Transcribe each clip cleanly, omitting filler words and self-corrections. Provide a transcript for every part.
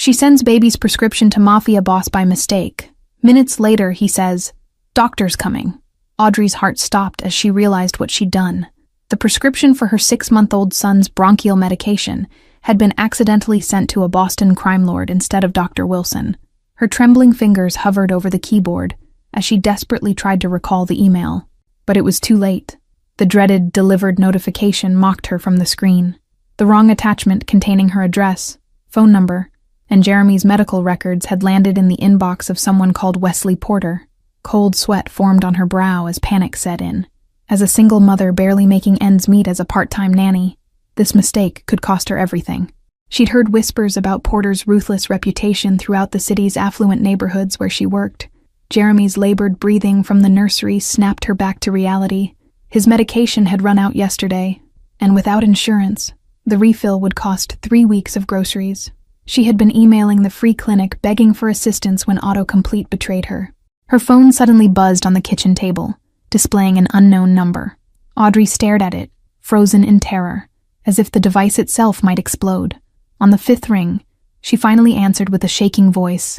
She sends baby's prescription to Mafia Boss by mistake. Minutes later, he says, "Doctor's coming." Audrey's heart stopped as she realized what she'd done. The prescription for her 6-month-old son's bronchial medication had been accidentally sent to a Boston crime lord instead of Dr. Wilson. Her trembling fingers hovered over the keyboard as she desperately tried to recall the email. But it was too late. The dreaded delivered notification mocked her from the screen. The wrong attachment containing her address, phone number, and Jeremy's medical records had landed in the inbox of someone called Wesley Porter. Cold sweat formed on her brow as panic set in. As a single mother barely making ends meet as a part-time nanny, this mistake could cost her everything. She'd heard whispers about Porter's ruthless reputation throughout the city's affluent neighborhoods where she worked. Jeremy's labored breathing from the nursery snapped her back to reality. His medication had run out yesterday, and without insurance, the refill would cost 3 weeks of groceries. She had been emailing the free clinic begging for assistance when autocomplete betrayed her. Her phone suddenly buzzed on the kitchen table, displaying an unknown number. Audrey stared at it, frozen in terror, as if the device itself might explode. On the 5th ring, she finally answered with a shaking voice.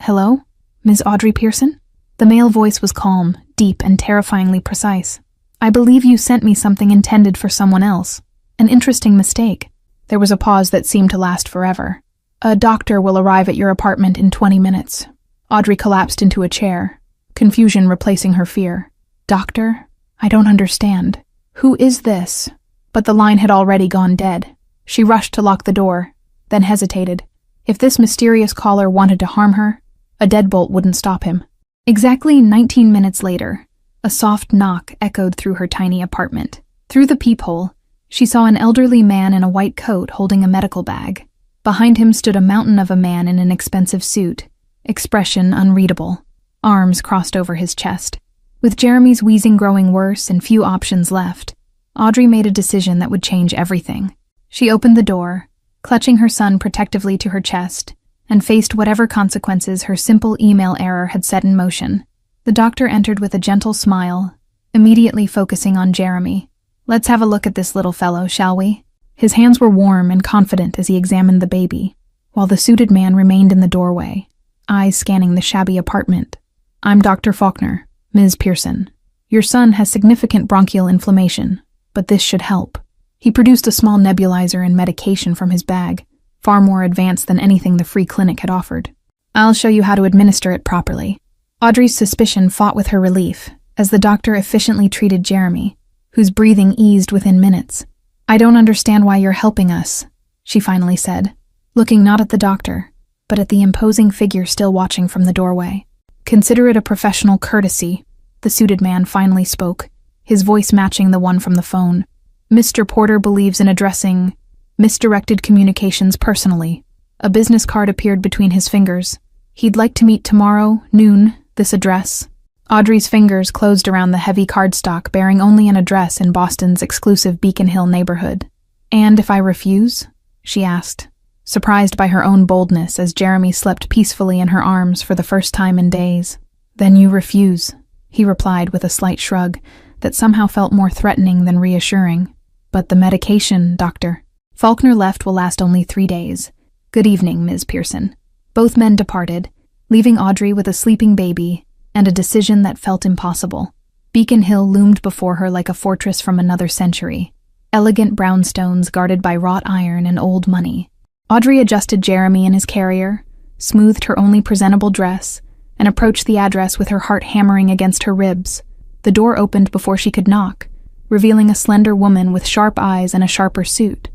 Hello? Ms. Audrey Pearson? The male voice was calm, deep, and terrifyingly precise. "I believe you sent me something intended for someone else. An interesting mistake." There was a pause that seemed to last forever. "A doctor will arrive at your apartment in 20 minutes. Audrey collapsed into a chair, confusion replacing her fear. "Doctor? I don't understand. Who is this?" But the line had already gone dead. She rushed to lock the door, then hesitated. If this mysterious caller wanted to harm her, a deadbolt wouldn't stop him. Exactly 19 minutes later, a soft knock echoed through her tiny apartment. Through the peephole, she saw an elderly man in a white coat holding a medical bag. Behind him stood a mountain of a man in an expensive suit, expression unreadable, arms crossed over his chest. With Jeremy's wheezing growing worse and few options left, Audrey made a decision that would change everything. She opened the door, clutching her son protectively to her chest, and faced whatever consequences her simple email error had set in motion. The doctor entered with a gentle smile, immediately focusing on Jeremy. "Let's have a look at this little fellow, shall we?" His hands were warm and confident as he examined the baby, while the suited man remained in the doorway, eyes scanning the shabby apartment. "I'm Dr. Faulkner, Ms. Pearson. Your son has significant bronchial inflammation, but this should help." He produced a small nebulizer and medication from his bag, far more advanced than anything the free clinic had offered. "I'll show you how to administer it properly." Audrey's suspicion fought with her relief as the doctor efficiently treated Jeremy, whose breathing eased within minutes. "I don't understand why you're helping us," she finally said, looking not at the doctor, but at the imposing figure still watching from the doorway. "Consider it a professional courtesy," the suited man finally spoke, his voice matching the one from the phone. "Mr. Porter believes in addressing misdirected communications personally." A business card appeared between his fingers. "He'd like to meet tomorrow, noon, this address." Audrey's fingers closed around the heavy cardstock bearing only an address in Boston's exclusive Beacon Hill neighborhood. "And if I refuse?" she asked, surprised by her own boldness as Jeremy slept peacefully in her arms for the first time in days. "Then you refuse," he replied with a slight shrug that somehow felt more threatening than reassuring. "But the medication, doctor." Faulkner left will last only 3 days. "Good evening, Ms. Pearson." Both men departed, leaving Audrey with a sleeping baby and a decision that felt impossible. Beacon Hill loomed before her like a fortress from another century, elegant brownstones guarded by wrought iron and old money. Audrey adjusted Jeremy in his carrier, smoothed her only presentable dress, and approached the address with her heart hammering against her ribs. The door opened before she could knock, revealing a slender woman with sharp eyes and a sharper suit.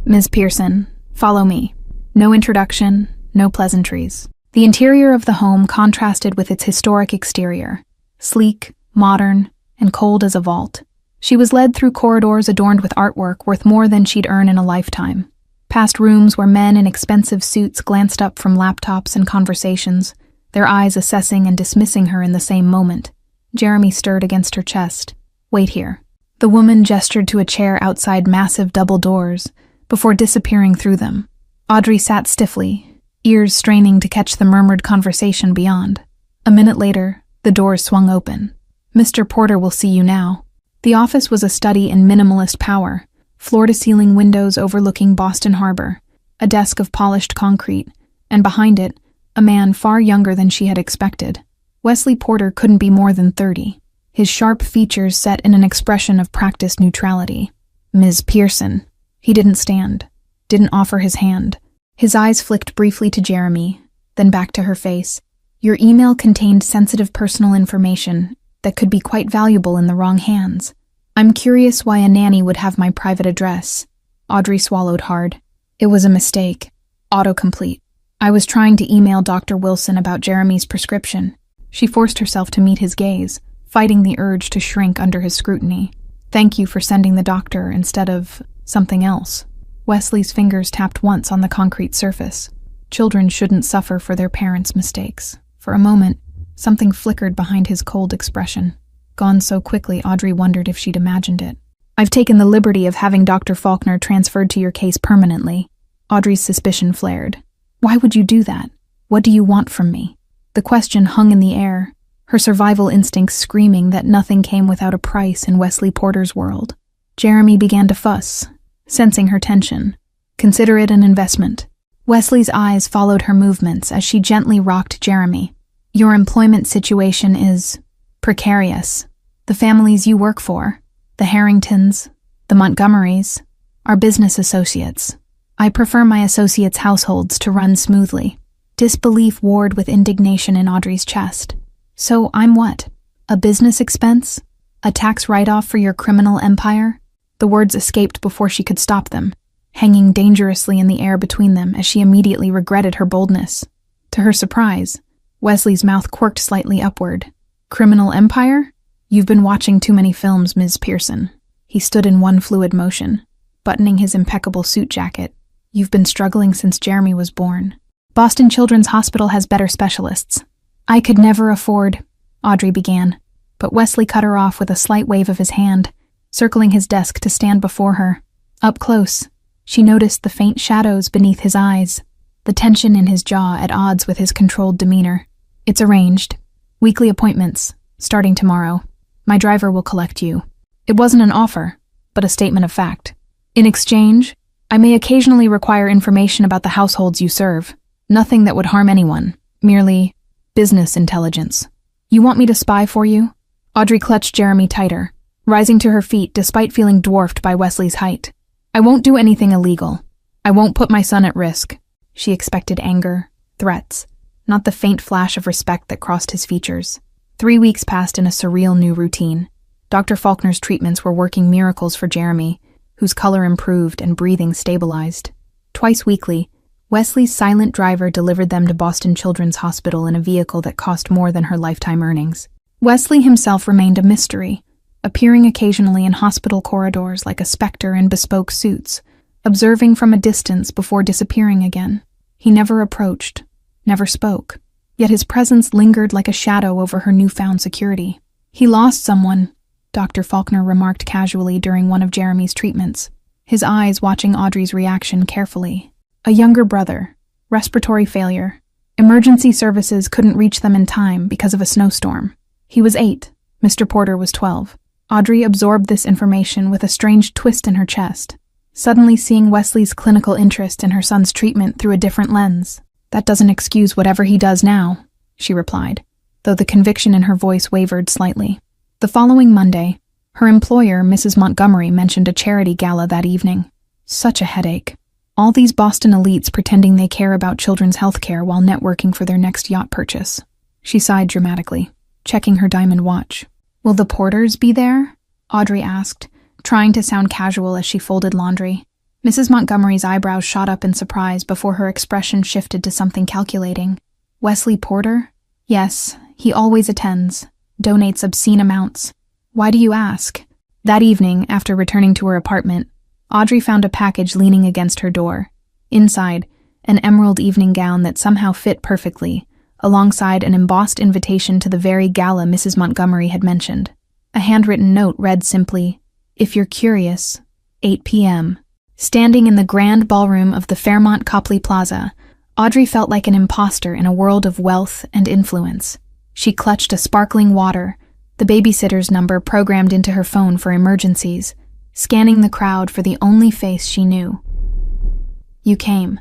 "Ms. Pearson, follow me." No introduction, no pleasantries. The interior of the home contrasted with its historic exterior, sleek, modern, and cold as a vault. She was led through corridors adorned with artwork worth more than she'd earn in a lifetime, past rooms where men in expensive suits glanced up from laptops and conversations, their eyes assessing and dismissing her in the same moment. Jeremy stirred against her chest. "Wait here." The woman gestured to a chair outside massive double doors, before disappearing through them. Audrey sat stiffly, ears straining to catch the murmured conversation beyond. A minute later, the doors swung open. "Mr. Porter will see you now." The office was a study in minimalist power, floor-to-ceiling windows overlooking Boston Harbor, a desk of polished concrete, and behind it, a man far younger than she had expected. Wesley Porter couldn't be more than 30, his sharp features set in an expression of practiced neutrality. Ms. Pearson. He didn't stand, didn't offer his hand. His eyes flicked briefly to Jeremy, then back to her face. Your email contained sensitive personal information that could be quite valuable in the wrong hands. I'm curious why a nanny would have my private address. Audrey swallowed hard. It was a mistake. Autocomplete. I was trying to email Dr. Wilson about Jeremy's prescription. She forced herself to meet his gaze, fighting the urge to shrink under his scrutiny. Thank you for sending the doctor instead of something else. Wesley's fingers tapped once on the concrete surface. Children shouldn't suffer for their parents' mistakes. For a moment, something flickered behind his cold expression. Gone so quickly, Audrey wondered if she'd imagined it. I've taken the liberty of having Dr. Faulkner transferred to your case permanently. Audrey's suspicion flared. Why would you do that? What do you want from me? The question hung in the air, her survival instincts screaming that nothing came without a price in Wesley Porter's world. Jeremy began to fuss, sensing her tension. Consider it an investment. Wesley's eyes followed her movements as she gently rocked Jeremy. Your employment situation is precarious. The families you work for, the Harringtons, the Montgomerys, are business associates. I prefer my associates' households to run smoothly. Disbelief warred with indignation in Audrey's chest. So I'm what? A business expense? A tax write-off for your criminal empire? The words escaped before she could stop them, hanging dangerously in the air between them as she immediately regretted her boldness. To her surprise, Wesley's mouth quirked slightly upward. Criminal empire? You've been watching too many films, Ms. Pearson. He stood in one fluid motion, buttoning his impeccable suit jacket. You've been struggling since Jeremy was born. Boston Children's Hospital has better specialists. I could never afford, Audrey began, but Wesley cut her off with a slight wave of his hand, circling his desk to stand before her. Up close, she noticed the faint shadows beneath his eyes, the tension in his jaw at odds with his controlled demeanor. It's arranged. Weekly appointments, starting tomorrow. My driver will collect you. It wasn't an offer, but a statement of fact. In exchange, I may occasionally require information about the households you serve. Nothing that would harm anyone, merely business intelligence. You want me to spy for you? Audrey clutched Jeremy tighter, rising to her feet despite feeling dwarfed by Wesley's height. I won't do anything illegal. I won't put my son at risk. She expected anger, threats, not the faint flash of respect that crossed his features. 3 weeks passed in a surreal new routine. Dr. Faulkner's treatments were working miracles for Jeremy, whose color improved and breathing stabilized. Twice weekly, Wesley's silent driver delivered them to Boston Children's Hospital in a vehicle that cost more than her lifetime earnings. Wesley himself remained a mystery, appearing occasionally in hospital corridors like a specter in bespoke suits, observing from a distance before disappearing again. He never approached, never spoke, yet his presence lingered like a shadow over her newfound security. He lost someone, Dr. Faulkner remarked casually during one of Jeremy's treatments, his eyes watching Audrey's reaction carefully. A younger brother, respiratory failure. Emergency services couldn't reach them in time because of a snowstorm. He was 8, Mr. Porter was 12. Audrey absorbed this information with a strange twist in her chest, suddenly seeing Wesley's clinical interest in her son's treatment through a different lens. That doesn't excuse whatever he does now, she replied, though the conviction in her voice wavered slightly. The following Monday, her employer, Mrs. Montgomery, mentioned a charity gala that evening. Such a headache. All these Boston elites pretending they care about children's health care while networking for their next yacht purchase. She sighed dramatically, checking her diamond watch. Will the Porters be there? Audrey asked, trying to sound casual as she folded laundry. Mrs. Montgomery's eyebrows shot up in surprise before her expression shifted to something calculating. Wesley Porter? Yes, he always attends, donates obscene amounts. Why do you ask? That evening, after returning to her apartment, Audrey found a package leaning against her door. Inside, an emerald evening gown that somehow fit perfectly, alongside an embossed invitation to the very gala Mrs. Montgomery had mentioned. A handwritten note read simply, "If you're curious, 8 p.m. Standing in the grand ballroom of the Fairmont Copley Plaza, Audrey felt like an imposter in a world of wealth and influence. She clutched a sparkling water, the babysitter's number programmed into her phone for emergencies, scanning the crowd for the only face she knew. You came.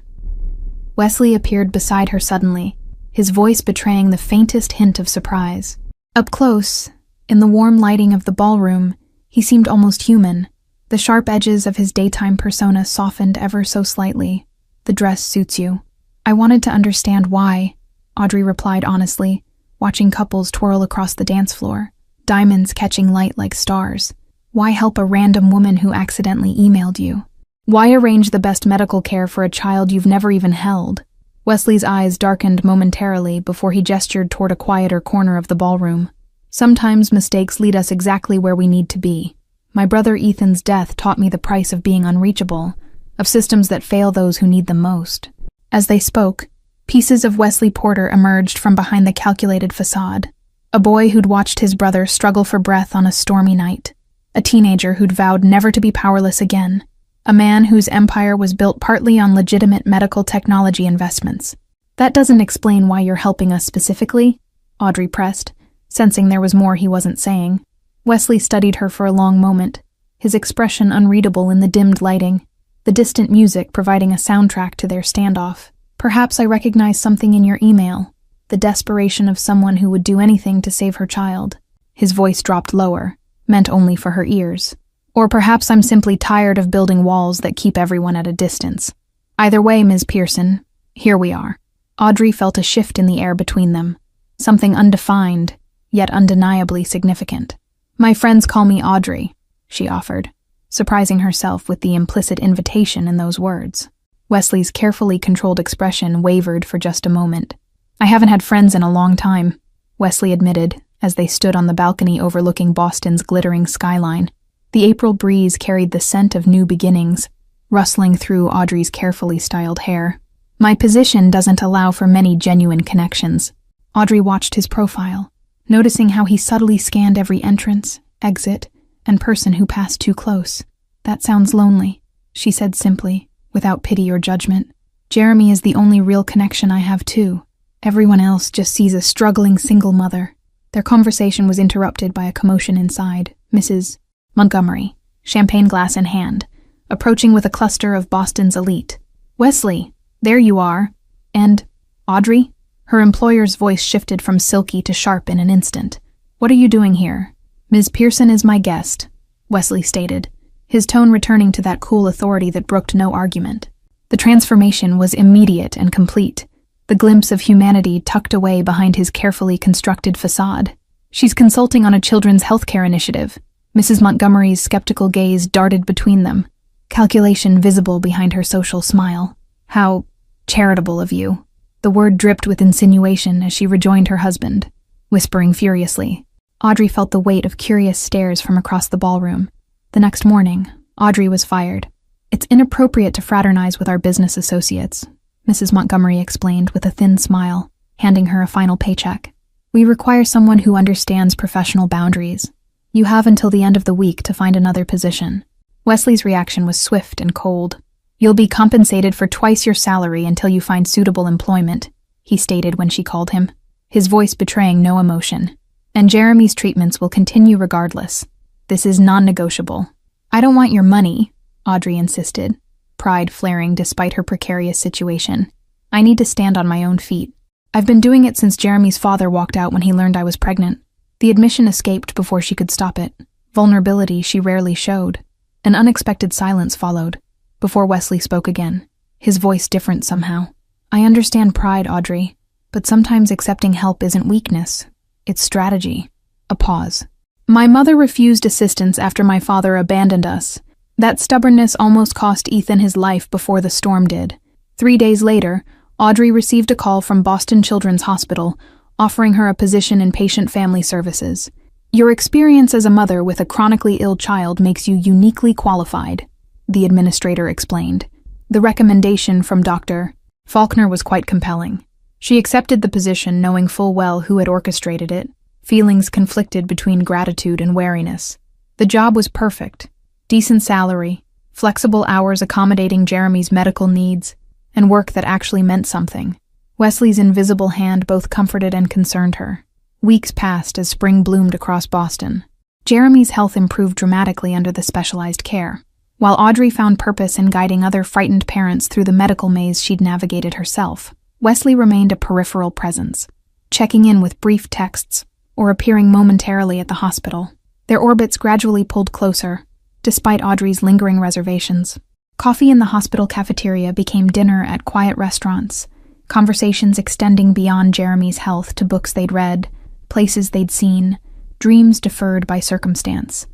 Wesley appeared beside her suddenly, his voice betraying the faintest hint of surprise. Up close, in the warm lighting of the ballroom, he seemed almost human. The sharp edges of his daytime persona softened ever so slightly. "The dress suits you." "I wanted to understand why," Audrey replied honestly, watching couples twirl across the dance floor, diamonds catching light like stars. "Why help a random woman who accidentally emailed you? Why arrange the best medical care for a child you've never even held?" Wesley's eyes darkened momentarily before he gestured toward a quieter corner of the ballroom. "Sometimes mistakes lead us exactly where we need to be. My brother Ethan's death taught me the price of being unreachable, of systems that fail those who need them most." As they spoke, pieces of Wesley Porter emerged from behind the calculated facade. A boy who'd watched his brother struggle for breath on a stormy night. A teenager who'd vowed never to be powerless again. A man whose empire was built partly on legitimate medical technology investments. "That doesn't explain why you're helping us specifically," Audrey pressed, sensing there was more he wasn't saying. Wesley studied her for a long moment, his expression unreadable in the dimmed lighting, the distant music providing a soundtrack to their standoff. "Perhaps I recognize something in your email, the desperation of someone who would do anything to save her child." His voice dropped lower, meant only for her ears. "Or perhaps I'm simply tired of building walls that keep everyone at a distance. Either way, Ms. Pearson, here we are." Audrey felt a shift in the air between them, something undefined, yet undeniably significant. "My friends call me Audrey," she offered, surprising herself with the implicit invitation in those words. Wesley's carefully controlled expression wavered for just a moment. "I haven't had friends in a long time," Wesley admitted, as they stood on the balcony overlooking Boston's glittering skyline. The April breeze carried the scent of new beginnings, rustling through Audrey's carefully styled hair. "My position doesn't allow for many genuine connections." Audrey watched his profile, noticing how he subtly scanned every entrance, exit, and person who passed too close. "That sounds lonely," she said simply, without pity or judgment. "Jeremy is the only real connection I have too. Everyone else just sees a struggling single mother." Their conversation was interrupted by a commotion inside. Mrs. Montgomery, champagne glass in hand, approaching with a cluster of Boston's elite. "Wesley, there you are. And, Audrey?" Her employer's voice shifted from silky to sharp in an instant. "What are you doing here?" "Ms. Pearson is my guest," Wesley stated, his tone returning to that cool authority that brooked no argument. The transformation was immediate and complete, the glimpse of humanity tucked away behind his carefully constructed facade. "She's consulting on a children's healthcare initiative." Mrs. Montgomery's skeptical gaze darted between them, calculation visible behind her social smile. "How charitable of you." The word dripped with insinuation as she rejoined her husband, whispering furiously. Audrey felt the weight of curious stares from across the ballroom. The next morning, Audrey was fired. "It's inappropriate to fraternize with our business associates," Mrs. Montgomery explained with a thin smile, handing her a final paycheck. "We require someone who understands professional boundaries. You have until the end of the week to find another position." Wesley's reaction was swift and cold. "You'll be compensated for twice your salary until you find suitable employment," he stated when she called him, his voice betraying no emotion. "And Jeremy's treatments will continue regardless. This is non-negotiable." "I don't want your money," Audrey insisted, pride flaring despite her precarious situation. "I need to stand on my own feet. I've been doing it since Jeremy's father walked out when he learned I was pregnant." The admission escaped before she could stop it. Vulnerability she rarely showed. An unexpected silence followed, before Wesley spoke again, his voice different somehow. "I understand pride, Audrey, but sometimes accepting help isn't weakness. It's strategy." A pause. "My mother refused assistance after my father abandoned us. That stubbornness almost cost Ethan his life before the storm did. 3 days later, Audrey received a call from Boston Children's Hospital, offering her a position in patient family services. Your experience as a mother with a chronically ill child makes you uniquely qualified, the administrator explained. The recommendation from Dr. Faulkner was quite compelling. She accepted the position knowing full well who had orchestrated it. Feelings conflicted between gratitude and wariness. The job was perfect. Decent salary, flexible hours accommodating Jeremy's medical needs, and work that actually meant something. Wesley's invisible hand both comforted and concerned her. Weeks passed as spring bloomed across Boston. Jeremy's health improved dramatically under the specialized care. While Audrey found purpose in guiding other frightened parents through the medical maze she'd navigated herself, Wesley remained a peripheral presence, checking in with brief texts or appearing momentarily at the hospital. Their orbits gradually pulled closer, despite Audrey's lingering reservations. Coffee in the hospital cafeteria became dinner at quiet restaurants, conversations extending beyond Jeremy's health to books they'd read, places they'd seen, dreams deferred by circumstance.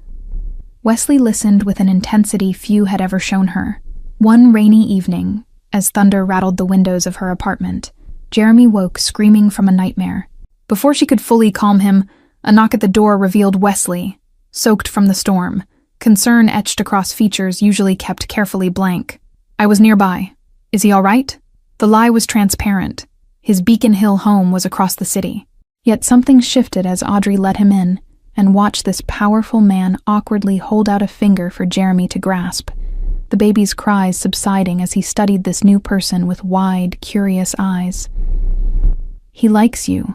Wesley listened with an intensity few had ever shown her. One rainy evening, as thunder rattled the windows of her apartment, Jeremy woke screaming from a nightmare. Before she could fully calm him, a knock at the door revealed Wesley, soaked from the storm, concern etched across features usually kept carefully blank. "I was nearby. Is he all right?" The lie was transparent. His Beacon Hill home was across the city. Yet something shifted as Audrey let him in and watched this powerful man awkwardly hold out a finger for Jeremy to grasp, the baby's cries subsiding as he studied this new person with wide, curious eyes. "He likes you,"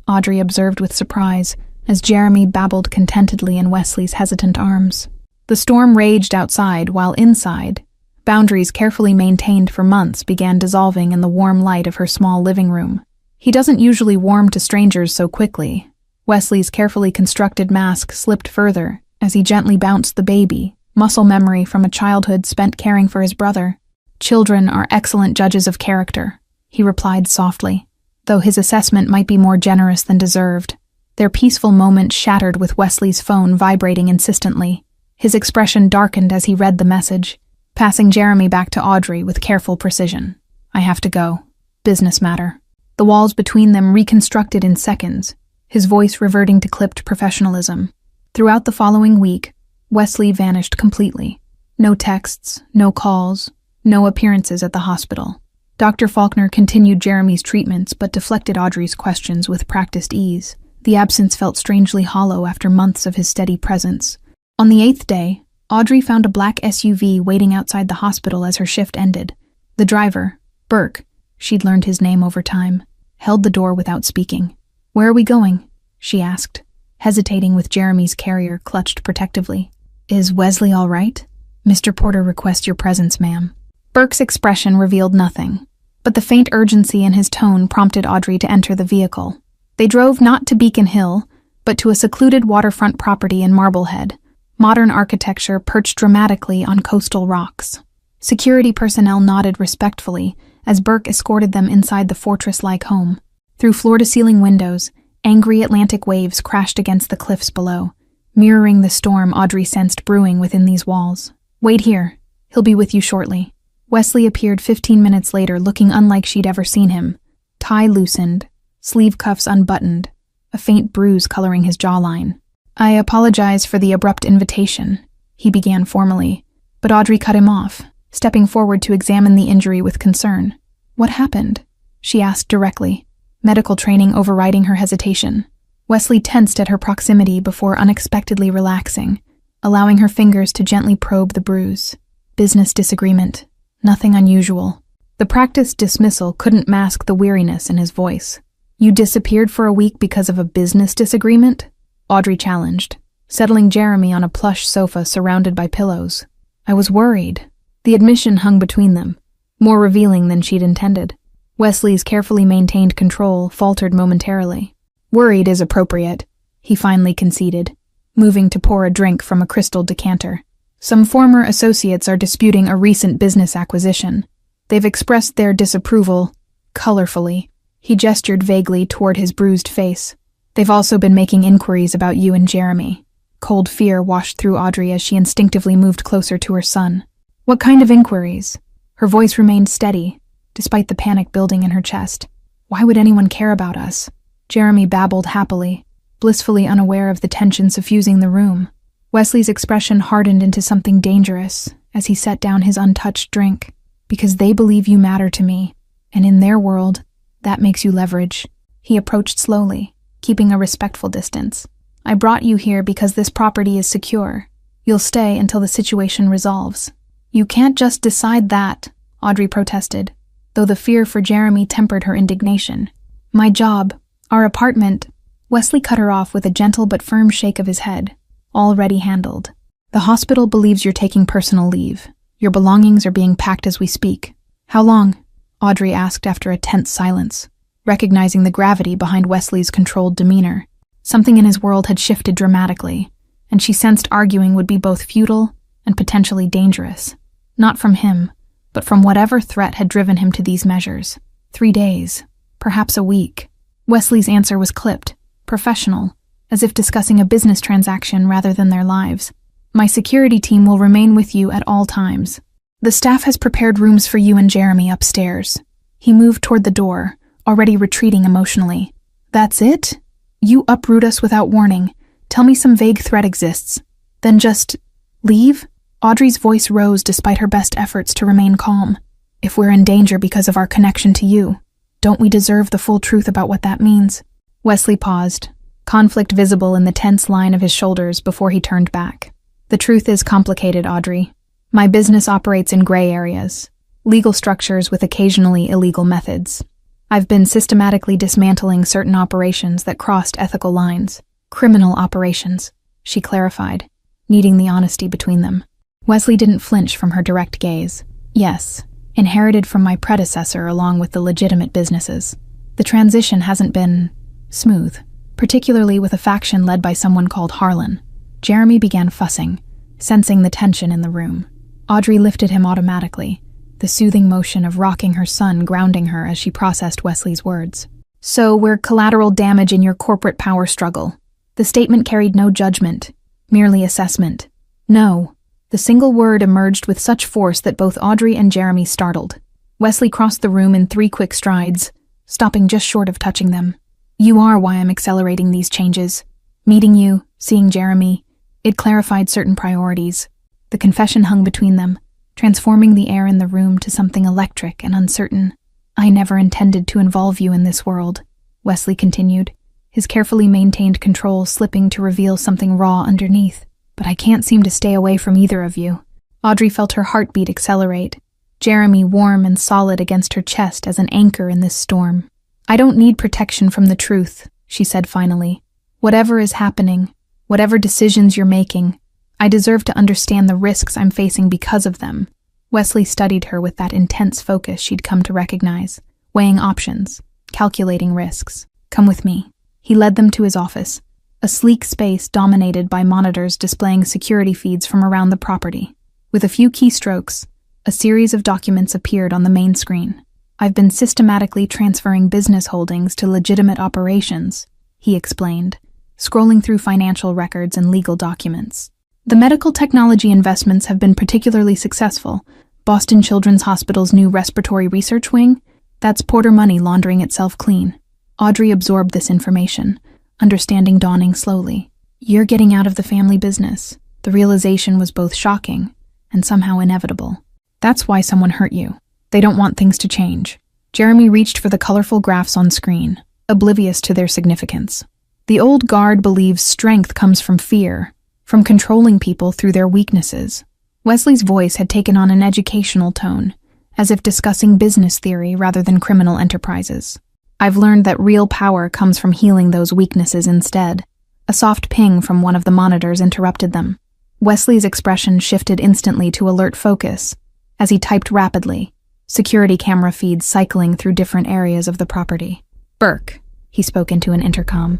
Audrey observed with surprise as Jeremy babbled contentedly in Wesley's hesitant arms. The storm raged outside while inside, boundaries carefully maintained for months began dissolving in the warm light of her small living room. "He doesn't usually warm to strangers so quickly." Wesley's carefully constructed mask slipped further as he gently bounced the baby, muscle memory from a childhood spent caring for his brother. "Children are excellent judges of character," he replied softly, though his assessment might be more generous than deserved. Their peaceful moment shattered with Wesley's phone vibrating insistently. His expression darkened as he read the message, passing Jeremy back to Audrey with careful precision. "I have to go. Business matter." The walls between them reconstructed in seconds, his voice reverting to clipped professionalism. Throughout the following week, Wesley vanished completely. No texts, no calls, no appearances at the hospital. Dr. Faulkner continued Jeremy's treatments but deflected Audrey's questions with practiced ease. The absence felt strangely hollow after months of his steady presence. On the 8th day, Audrey found a black SUV waiting outside the hospital as her shift ended. The driver, Burke, she'd learned his name over time, held the door without speaking. "Where are we going?" she asked, hesitating with Jeremy's carrier clutched protectively. "Is Wesley all right? Mr. Porter requests your presence, ma'am." Burke's expression revealed nothing, but the faint urgency in his tone prompted Audrey to enter the vehicle. They drove not to Beacon Hill, but to a secluded waterfront property in Marblehead, modern architecture perched dramatically on coastal rocks. Security personnel nodded respectfully as Burke escorted them inside the fortress-like home. Through floor-to-ceiling windows, angry Atlantic waves crashed against the cliffs below, mirroring the storm Audrey sensed brewing within these walls. "Wait here. He'll be with you shortly." Wesley appeared 15 minutes later looking unlike she'd ever seen him. Tie loosened, sleeve cuffs unbuttoned, a faint bruise coloring his jawline. "I apologize for the abrupt invitation," he began formally, but Audrey cut him off, stepping forward to examine the injury with concern. "What happened?" she asked directly, medical training overriding her hesitation. Wesley tensed at her proximity before unexpectedly relaxing, allowing her fingers to gently probe the bruise. "Business disagreement. Nothing unusual." The practiced dismissal couldn't mask the weariness in his voice. "You disappeared for a week because of a business disagreement?" Audrey challenged, settling Jeremy on a plush sofa surrounded by pillows. "I was worried." The admission hung between them, more revealing than she'd intended. Wesley's carefully maintained control faltered momentarily. "Worried is appropriate," he finally conceded, moving to pour a drink from a crystal decanter. "Some former associates are disputing a recent business acquisition. They've expressed their disapproval, colorfully." He gestured vaguely toward his bruised face. "They've also been making inquiries about you and Jeremy." Cold fear washed through Audrey as she instinctively moved closer to her son. "What kind of inquiries?" Her voice remained steady, despite the panic building in her chest. "Why would anyone care about us?" Jeremy babbled happily, blissfully unaware of the tension suffusing the room. Wesley's expression hardened into something dangerous as he set down his untouched drink. "Because they believe you matter to me, and in their world, that makes you leverage." He approached slowly, keeping a respectful distance. "I brought you here because this property is secure. You'll stay until the situation resolves." "You can't just decide that," Audrey protested, though the fear for Jeremy tempered her indignation. "My job, our apartment." Wesley cut her off with a gentle but firm shake of his head. "Already handled." The hospital believes you're taking personal leave. Your belongings are being packed as we speak. How long? Audrey asked after a tense silence, recognizing the gravity behind Wesley's controlled demeanor. Something in his world had shifted dramatically, and she sensed arguing would be both futile and potentially dangerous. Not from him, but from whatever threat had driven him to these measures. 3 days, perhaps a week. Wesley's answer was clipped, professional, as if discussing a business transaction rather than their lives. My security team will remain with you at all times. The staff has prepared rooms for you and Jeremy upstairs. He moved toward the door, already retreating emotionally. That's it? You uproot us without warning. Tell me some vague threat exists. Then just leave? Audrey's voice rose despite her best efforts to remain calm. If we're in danger because of our connection to you, don't we deserve the full truth about what that means? Wesley paused, conflict visible in the tense line of his shoulders before he turned back. The truth is complicated, Audrey. My business operates in gray areas, legal structures with occasionally illegal methods. I've been systematically dismantling certain operations that crossed ethical lines. Criminal operations, she clarified, needing the honesty between them. Wesley didn't flinch from her direct gaze. Yes, inherited from my predecessor along with the legitimate businesses. The transition hasn't been smooth, particularly with a faction led by someone called Harlan. Jeremy began fussing, sensing the tension in the room. Audrey lifted him automatically, the soothing motion of rocking her son grounding her as she processed Wesley's words. So we're collateral damage in your corporate power struggle. The statement carried no judgment, merely assessment. No. The single word emerged with such force that both Audrey and Jeremy startled. Wesley crossed the room in 3 quick strides, stopping just short of touching them. You are why I'm accelerating these changes. Meeting you, seeing Jeremy, it clarified certain priorities. The confession hung between them, transforming the air in the room to something electric and uncertain. I never intended to involve you in this world, Wesley continued, his carefully maintained control slipping to reveal something raw underneath. But I can't seem to stay away from either of you. Audrey felt her heartbeat accelerate, Jeremy warm and solid against her chest as an anchor in this storm. I don't need protection from the truth, she said finally. Whatever is happening, whatever decisions you're making, I deserve to understand the risks I'm facing because of them. Wesley studied her with that intense focus she'd come to recognize, weighing options, calculating risks. Come with me. He led them to his office, a sleek space dominated by monitors displaying security feeds from around the property. With a few keystrokes, a series of documents appeared on the main screen. I've been systematically transferring business holdings to legitimate operations, he explained, scrolling through financial records and legal documents. The medical technology investments have been particularly successful. Boston Children's Hospital's new respiratory research wing, that's Porter money laundering itself clean. Audrey absorbed this information, understanding dawning slowly. You're getting out of the family business. The realization was both shocking and somehow inevitable. That's why someone hurt you. They don't want things to change. Jeremy reached for the colorful graphs on screen, oblivious to their significance. The old guard believes strength comes from fear, from controlling people through their weaknesses. Wesley's voice had taken on an educational tone, as if discussing business theory rather than criminal enterprises. I've learned that real power comes from healing those weaknesses instead. A soft ping from one of the monitors interrupted them. Wesley's expression shifted instantly to alert focus as he typed rapidly, security camera feeds cycling through different areas of the property. Burke, he spoke into an intercom.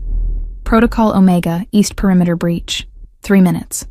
Protocol Omega, East Perimeter breach. 3 minutes.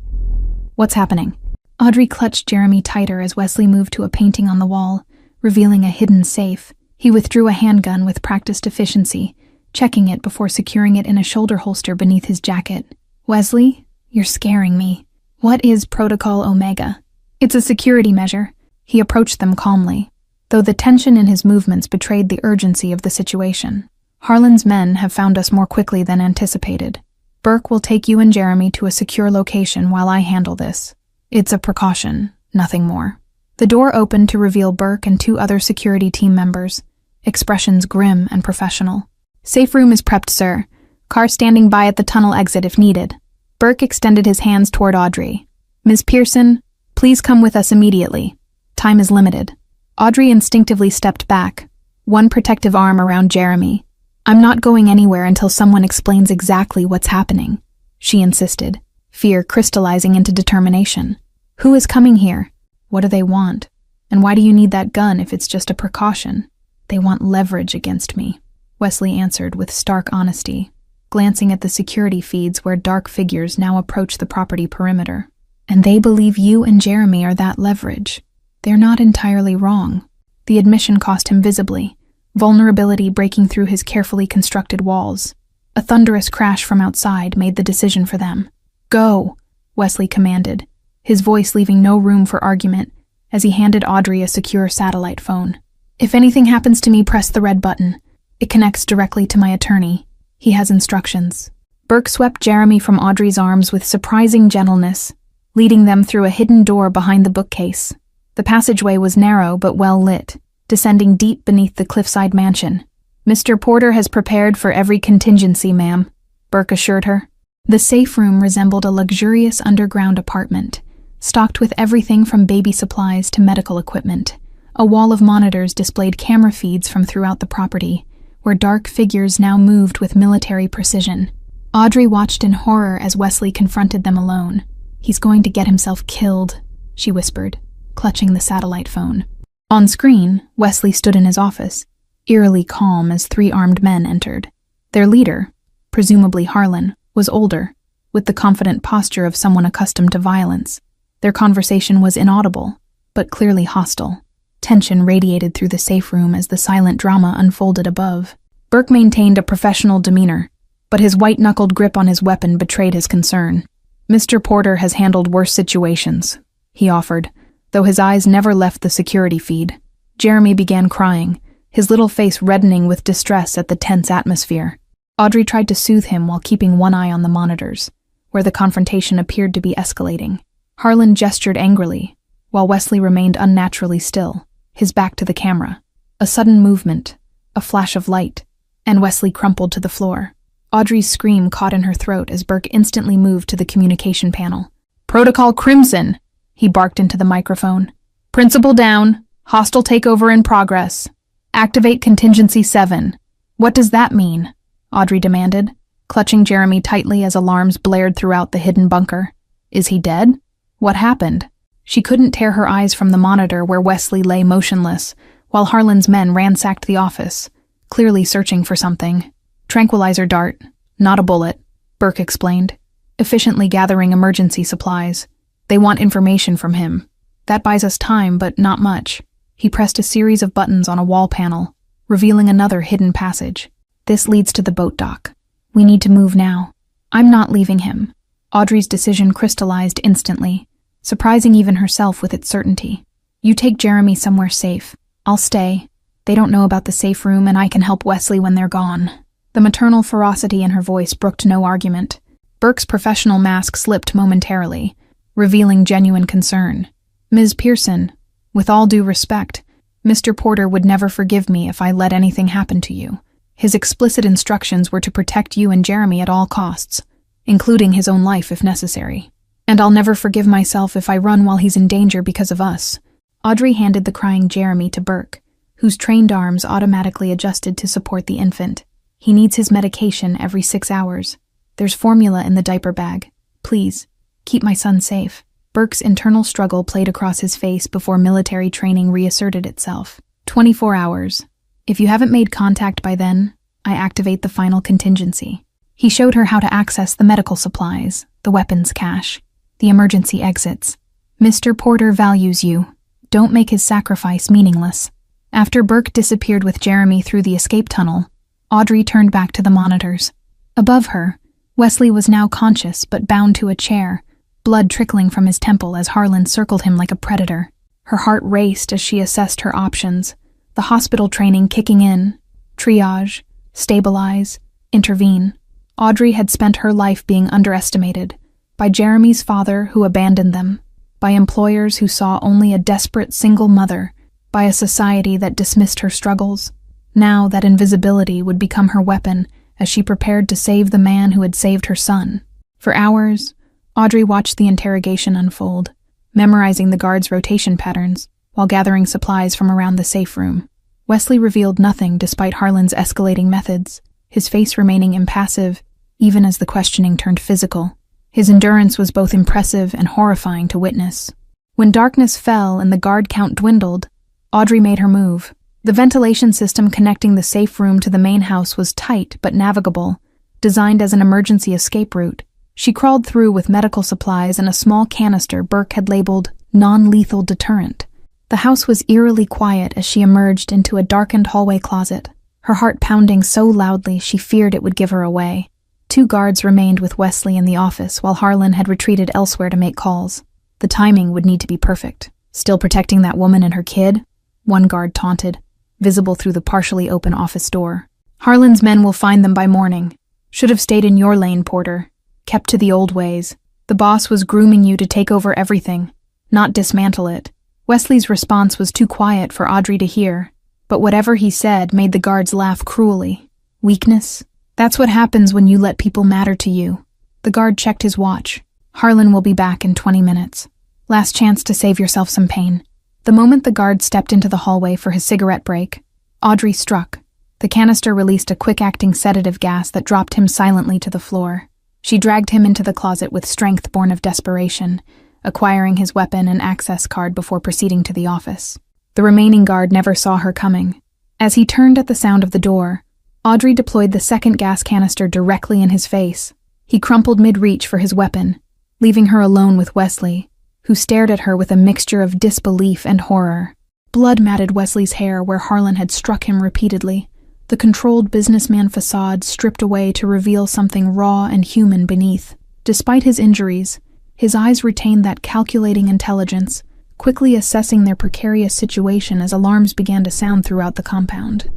What's happening? Audrey clutched Jeremy tighter as Wesley moved to a painting on the wall, revealing a hidden safe. He withdrew a handgun with practiced efficiency, checking it before securing it in a shoulder holster beneath his jacket. Wesley, you're scaring me. What is Protocol Omega? It's a security measure. He approached them calmly, though the tension in his movements betrayed the urgency of the situation. Harlan's men have found us more quickly than anticipated. Burke will take you and Jeremy to a secure location while I handle this. It's a precaution, nothing more. The door opened to reveal Burke and 2 other security team members, expressions grim and professional. Safe room is prepped, sir. Car standing by at the tunnel exit if needed. Burke extended his hands toward Audrey. Ms. Pearson, please come with us immediately. Time is limited. Audrey instinctively stepped back, one protective arm around Jeremy. I'm not going anywhere until someone explains exactly what's happening, she insisted, fear crystallizing into determination. Who is coming here? What do they want? And why do you need that gun if it's just a precaution? They want leverage against me, Wesley answered with stark honesty, glancing at the security feeds where dark figures now approach the property perimeter. And they believe you and Jeremy are that leverage. They're not entirely wrong. The admission cost him visibly, vulnerability breaking through his carefully constructed walls. A thunderous crash from outside made the decision for them. Go, Wesley commanded, his voice leaving no room for argument as he handed Audrey a secure satellite phone. If anything happens to me, press the red button. It connects directly to my attorney. He has instructions. Burke swept Jeremy from Audrey's arms with surprising gentleness, leading them through a hidden door behind the bookcase. The passageway was narrow but well lit, descending deep beneath the cliffside mansion. Mr. Porter has prepared for every contingency, ma'am, Burke assured her. The safe room resembled a luxurious underground apartment, stocked with everything from baby supplies to medical equipment. A wall of monitors displayed camera feeds from throughout the property, where dark figures now moved with military precision. Audrey watched in horror as Wesley confronted them alone. He's going to get himself killed, she whispered, clutching the satellite phone. On screen, Wesley stood in his office, eerily calm as 3 armed men entered. Their leader, presumably Harlan, was older, with the confident posture of someone accustomed to violence. Their conversation was inaudible, but clearly hostile. Tension radiated through the safe room as the silent drama unfolded above. Burke maintained a professional demeanor, but his white-knuckled grip on his weapon betrayed his concern. Mr. Porter has handled worse situations, he offered, though his eyes never left the security feed. Jeremy began crying, his little face reddening with distress at the tense atmosphere. Audrey tried to soothe him while keeping one eye on the monitors, where the confrontation appeared to be escalating. Harlan gestured angrily, while Wesley remained unnaturally still, his back to the camera. A sudden movement, a flash of light, and Wesley crumpled to the floor. Audrey's scream caught in her throat as Burke instantly moved to the communication panel. "Protocol Crimson," he barked into the microphone. "Principal down. Hostile takeover in progress. Activate Contingency 7. What does that mean?" Audrey demanded, clutching Jeremy tightly as alarms blared throughout the hidden bunker. "Is he dead? What happened?" She couldn't tear her eyes from the monitor where Wesley lay motionless, while Harlan's men ransacked the office, clearly searching for something. "Tranquilizer dart, not a bullet," Burke explained, efficiently gathering emergency supplies. "They want information from him. That buys us time, but not much." He pressed a series of buttons on a wall panel, revealing another hidden passage. "This leads to the boat dock. We need to move now." "I'm not leaving him." Audrey's decision crystallized instantly, surprising even herself with its certainty. "You take Jeremy somewhere safe. I'll stay. They don't know about the safe room, and I can help Wesley when they're gone." The maternal ferocity in her voice brooked no argument. Burke's professional mask slipped momentarily, revealing genuine concern. "Ms. Pearson, with all due respect, Mr. Porter would never forgive me if I let anything happen to you. His explicit instructions were to protect you and Jeremy at all costs, including his own life if necessary. And I'll never forgive myself if I run while he's in danger because of us." Audrey handed the crying Jeremy to Burke, whose trained arms automatically adjusted to support the infant. "He needs his medication every 6 hours. There's formula in the diaper bag. Please, keep my son safe." Burke's internal struggle played across his face before military training reasserted itself. 24 hours. If you haven't made contact by then, I activate the final contingency. He showed her how to access the medical supplies, the weapons cache, the emergency exits. "Mr. Porter values you. Don't make his sacrifice meaningless." After Burke disappeared with Jeremy through the escape tunnel, Audrey turned back to the monitors. Above her, Wesley was now conscious but bound to a chair, blood trickling from his temple as Harlan circled him like a predator. Her heart raced as she assessed her options, the hospital training kicking in: triage, stabilize, intervene. Audrey had spent her life being underestimated, by Jeremy's father who abandoned them, by employers who saw only a desperate single mother, by a society that dismissed her struggles. Now that invisibility would become her weapon as she prepared to save the man who had saved her son. For hours, Audrey watched the interrogation unfold, memorizing the guards' rotation patterns while gathering supplies from around the safe room. Wesley revealed nothing despite Harlan's escalating methods, his face remaining impassive even as the questioning turned physical. His endurance was both impressive and horrifying to witness. When darkness fell and the guard count dwindled, Audrey made her move. The ventilation system connecting the safe room to the main house was tight but navigable, designed as an emergency escape route. She crawled through with medical supplies and a small canister Burke had labeled non-lethal deterrent. The house was eerily quiet as she emerged into a darkened hallway closet, her heart pounding so loudly she feared it would give her away. 2 guards remained with Wesley in the office while Harlan had retreated elsewhere to make calls. The timing would need to be perfect. Still protecting that woman and her kid? One guard taunted, visible through the partially open office door. Harlan's men will find them by morning. Should have stayed in your lane, Porter. Kept to the old ways. The boss was grooming you to take over everything, not dismantle it. Wesley's response was too quiet for Audrey to hear, but whatever he said made the guards laugh cruelly. Weakness? That's what happens when you let people matter to you. The guard checked his watch. Harlan will be back in 20 minutes. Last chance to save yourself some pain. The moment the guard stepped into the hallway for his cigarette break, Audrey struck. The canister released a quick-acting sedative gas that dropped him silently to the floor. She dragged him into the closet with strength born of desperation, acquiring his weapon and access card before proceeding to the office. The remaining guard never saw her coming. As he turned at the sound of the door, Audrey deployed the second gas canister directly in his face. He crumpled mid-reach for his weapon, leaving her alone with Wesley, who stared at her with a mixture of disbelief and horror. Blood matted Wesley's hair where Harlan had struck him repeatedly, the controlled businessman facade stripped away to reveal something raw and human beneath. Despite his injuries, his eyes retained that calculating intelligence, quickly assessing their precarious situation as alarms began to sound throughout the compound.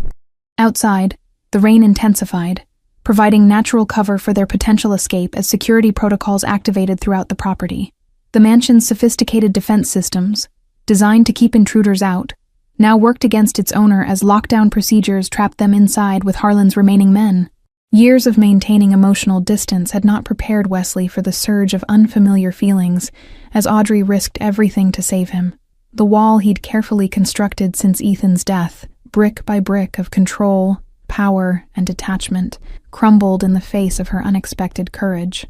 Outside, the rain intensified, providing natural cover for their potential escape as security protocols activated throughout the property. The mansion's sophisticated defense systems, designed to keep intruders out, now worked against its owner as lockdown procedures trapped them inside with Harlan's remaining men. Years of maintaining emotional distance had not prepared Wesley for the surge of unfamiliar feelings as Audrey risked everything to save him. The wall he'd carefully constructed since Ethan's death, brick by brick of control, power, and detachment, crumbled in the face of her unexpected courage.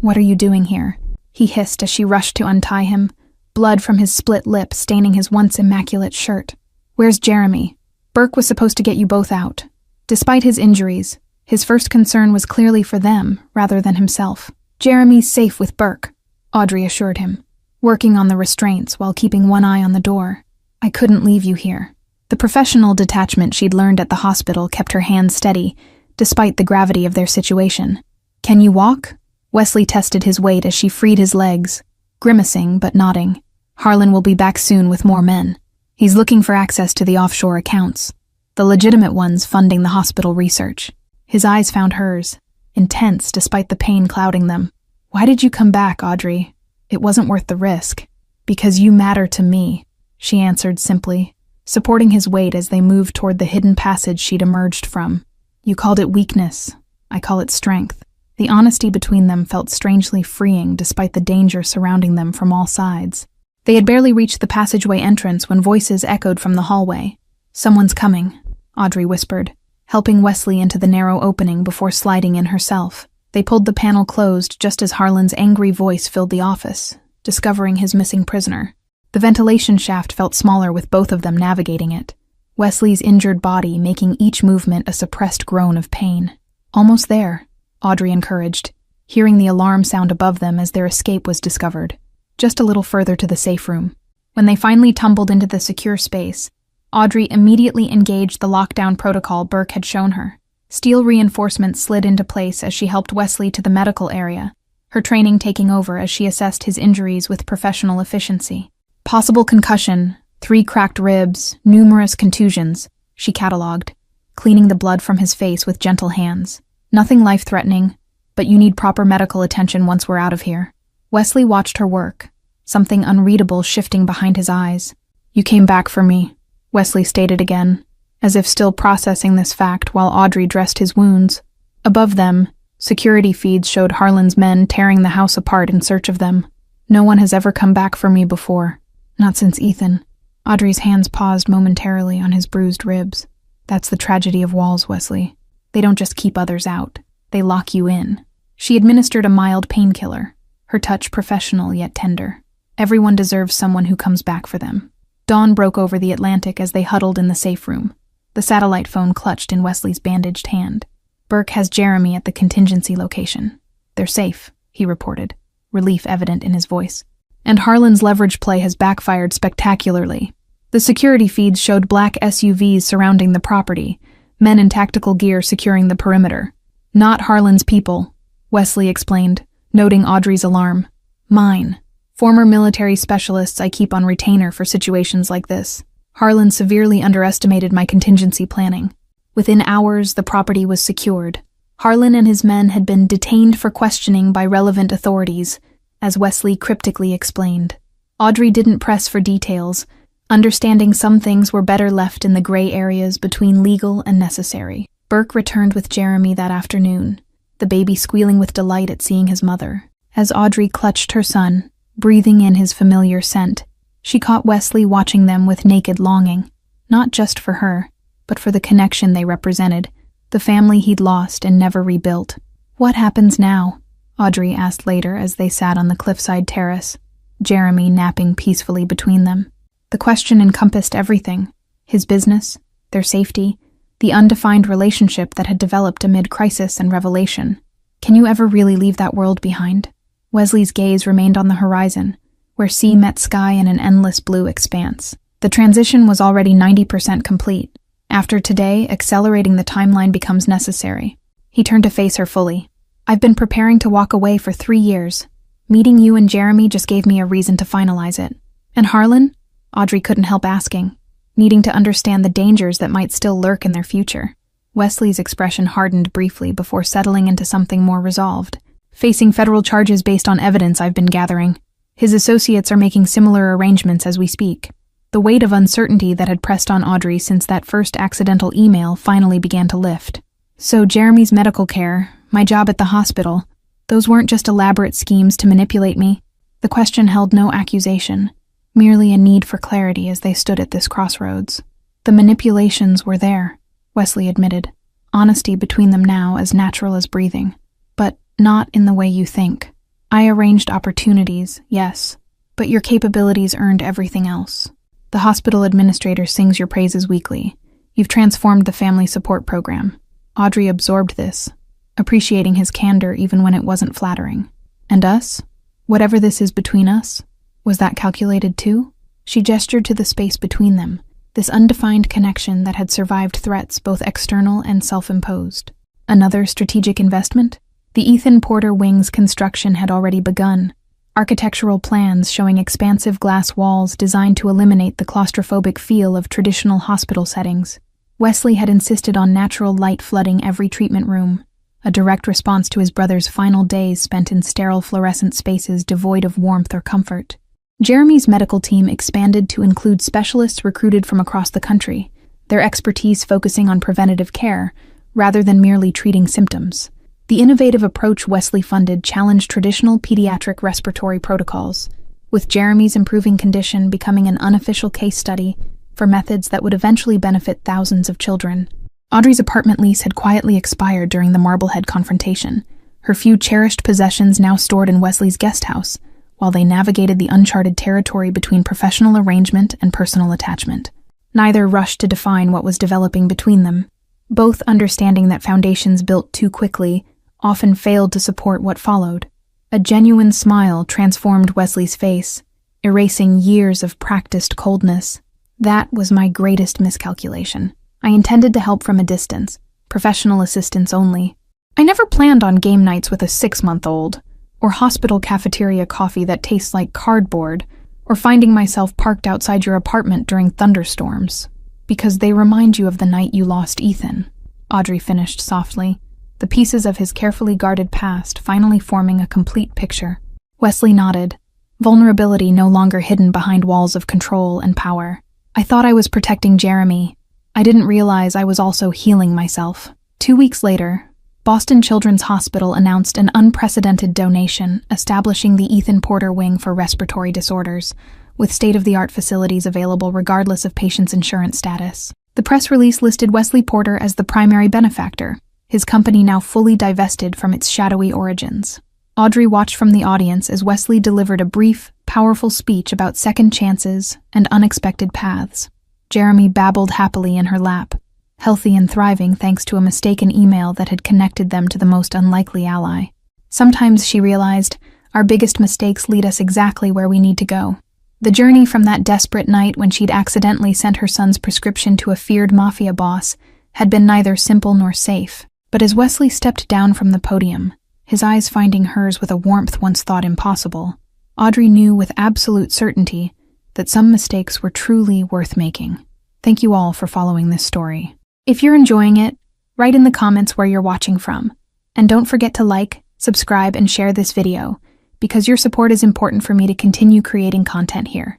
"What are you doing here?" he hissed as she rushed to untie him, blood from his split lip staining his once immaculate shirt. "Where's Jeremy? Burke was supposed to get you both out." Despite his injuries, his first concern was clearly for them rather than himself. "Jeremy's safe with Burke," Audrey assured him, working on the restraints while keeping one eye on the door. "I couldn't leave you here." The professional detachment she'd learned at the hospital kept her hands steady, despite the gravity of their situation. "Can you walk?" Wesley tested his weight as she freed his legs, grimacing but nodding. "Harlan will be back soon with more men. He's looking for access to the offshore accounts, the legitimate ones funding the hospital research." His eyes found hers, intense despite the pain clouding them. "Why did you come back, Audrey?" "It wasn't worth the risk." "Because you matter to me," she answered simply, supporting his weight as they moved toward the hidden passage she'd emerged from. "You called it weakness. I call it strength." The honesty between them felt strangely freeing despite the danger surrounding them from all sides. They had barely reached the passageway entrance when voices echoed from the hallway. "Someone's coming," Audrey whispered, helping Wesley into the narrow opening before sliding in herself. They pulled the panel closed just as Harlan's angry voice filled the office, discovering his missing prisoner. The ventilation shaft felt smaller with both of them navigating it, Wesley's injured body making each movement a suppressed groan of pain. "Almost there," Audrey encouraged, hearing the alarm sound above them as their escape was discovered. Just a little further to the safe room. When they finally tumbled into the secure space, Audrey immediately engaged the lockdown protocol Burke had shown her. Steel reinforcements slid into place as she helped Wesley to the medical area, her training taking over as she assessed his injuries with professional efficiency. "Possible concussion, 3 cracked ribs, numerous contusions," she cataloged, cleaning the blood from his face with gentle hands. "Nothing life-threatening, but you need proper medical attention once we're out of here." Wesley watched her work, something unreadable shifting behind his eyes. "You came back for me," Wesley stated again, as if still processing this fact while Audrey dressed his wounds. Above them, security feeds showed Harlan's men tearing the house apart in search of them. "No one has ever come back for me before. Not since Ethan." Audrey's hands paused momentarily on his bruised ribs. "That's the tragedy of walls, Wesley. They don't just keep others out, they lock you in." She administered a mild painkiller, her touch professional yet tender. Everyone deserves someone who comes back for them. Dawn broke over the Atlantic as they huddled in the safe room, the satellite phone clutched in Wesley's bandaged hand. Burke has Jeremy at the contingency location. They're safe, he reported, relief evident in his voice. And Harlan's leverage play has backfired spectacularly. The security feeds showed black SUVs surrounding the property, men in tactical gear securing the perimeter. Not Harlan's people, Wesley explained, noting Audrey's alarm. Mine. Former military specialists I keep on retainer for situations like this. Harlan severely underestimated my contingency planning. Within hours, the property was secured. Harlan and his men had been detained for questioning by relevant authorities, as Wesley cryptically explained. Audrey didn't press for details, understanding some things were better left in the gray areas between legal and necessary. Burke returned with Jeremy that afternoon, the baby squealing with delight at seeing his mother. As Audrey clutched her son, breathing in his familiar scent, she caught Wesley watching them with naked longing, not just for her, but for the connection they represented, the family he'd lost and never rebuilt. What happens now? Audrey asked later as they sat on the cliffside terrace, Jeremy napping peacefully between them. The question encompassed everything: his business, their safety, the undefined relationship that had developed amid crisis and revelation. Can you ever really leave that world behind? Wesley's gaze remained on the horizon, where sea met sky in an endless blue expanse. The transition was already 90% complete. After today, accelerating the timeline becomes necessary. He turned to face her fully. I've been preparing to walk away for 3 years. Meeting you and Jeremy just gave me a reason to finalize it. And Harlan? Audrey couldn't help asking, needing to understand the dangers that might still lurk in their future. Wesley's expression hardened briefly before settling into something more resolved. Facing federal charges based on evidence I've been gathering. His associates are making similar arrangements as we speak. The weight of uncertainty that had pressed on Audrey since that first accidental email finally began to lift. So Jeremy's medical care, my job at the hospital, those weren't just elaborate schemes to manipulate me. The question held no accusation, merely a need for clarity as they stood at this crossroads. The manipulations were there, Wesley admitted, honesty between them now as natural as breathing. But not in the way you think. I arranged opportunities, yes, but your capabilities earned everything else. The hospital administrator sings your praises weekly. You've transformed the family support program. Audrey absorbed this, appreciating his candor even when it wasn't flattering. And us? Whatever this is between us, was that calculated too? She gestured to the space between them, this undefined connection that had survived threats both external and self-imposed. Another strategic investment? The Ethan Porter wing's construction had already begun, architectural plans showing expansive glass walls designed to eliminate the claustrophobic feel of traditional hospital settings. Wesley had insisted on natural light flooding every treatment room, a direct response to his brother's final days spent in sterile fluorescent spaces devoid of warmth or comfort. Jeremy's medical team expanded to include specialists recruited from across the country, their expertise focusing on preventative care rather than merely treating symptoms. The innovative approach Wesley funded challenged traditional pediatric respiratory protocols, with Jeremy's improving condition becoming an unofficial case study for methods that would eventually benefit thousands of children. Audrey's apartment lease had quietly expired during the Marblehead confrontation, her few cherished possessions now stored in Wesley's guest house, while they navigated the uncharted territory between professional arrangement and personal attachment. Neither rushed to define what was developing between them, both understanding that foundations built too quickly often failed to support what followed. A genuine smile transformed Wesley's face, erasing years of practiced coldness. That was my greatest miscalculation. I intended to help from a distance, professional assistance only. I never planned on game nights with a 6-month-old, or hospital cafeteria coffee that tastes like cardboard, or finding myself parked outside your apartment during thunderstorms, because they remind you of the night you lost Ethan, Audrey finished softly, the pieces of his carefully guarded past finally forming a complete picture. Wesley nodded, vulnerability no longer hidden behind walls of control and power. I thought I was protecting Jeremy. I didn't realize I was also healing myself. 2 weeks later, Boston Children's Hospital announced an unprecedented donation, establishing the Ethan Porter Wing for respiratory disorders, with state-of-the-art facilities available regardless of patients' insurance status. The press release listed Wesley Porter as the primary benefactor, his company now fully divested from its shadowy origins. Audrey watched from the audience as Wesley delivered a brief, powerful speech about second chances and unexpected paths. Jeremy babbled happily in her lap, healthy and thriving thanks to a mistaken email that had connected them to the most unlikely ally. Sometimes, she realized, our biggest mistakes lead us exactly where we need to go. The journey from that desperate night when she'd accidentally sent her son's prescription to a feared mafia boss had been neither simple nor safe. But as Wesley stepped down from the podium, his eyes finding hers with a warmth once thought impossible, Audrey knew with absolute certainty that some mistakes were truly worth making. Thank you all for following this story. If you're enjoying it, write in the comments where you're watching from. And don't forget to like, subscribe, and share this video, because your support is important for me to continue creating content here.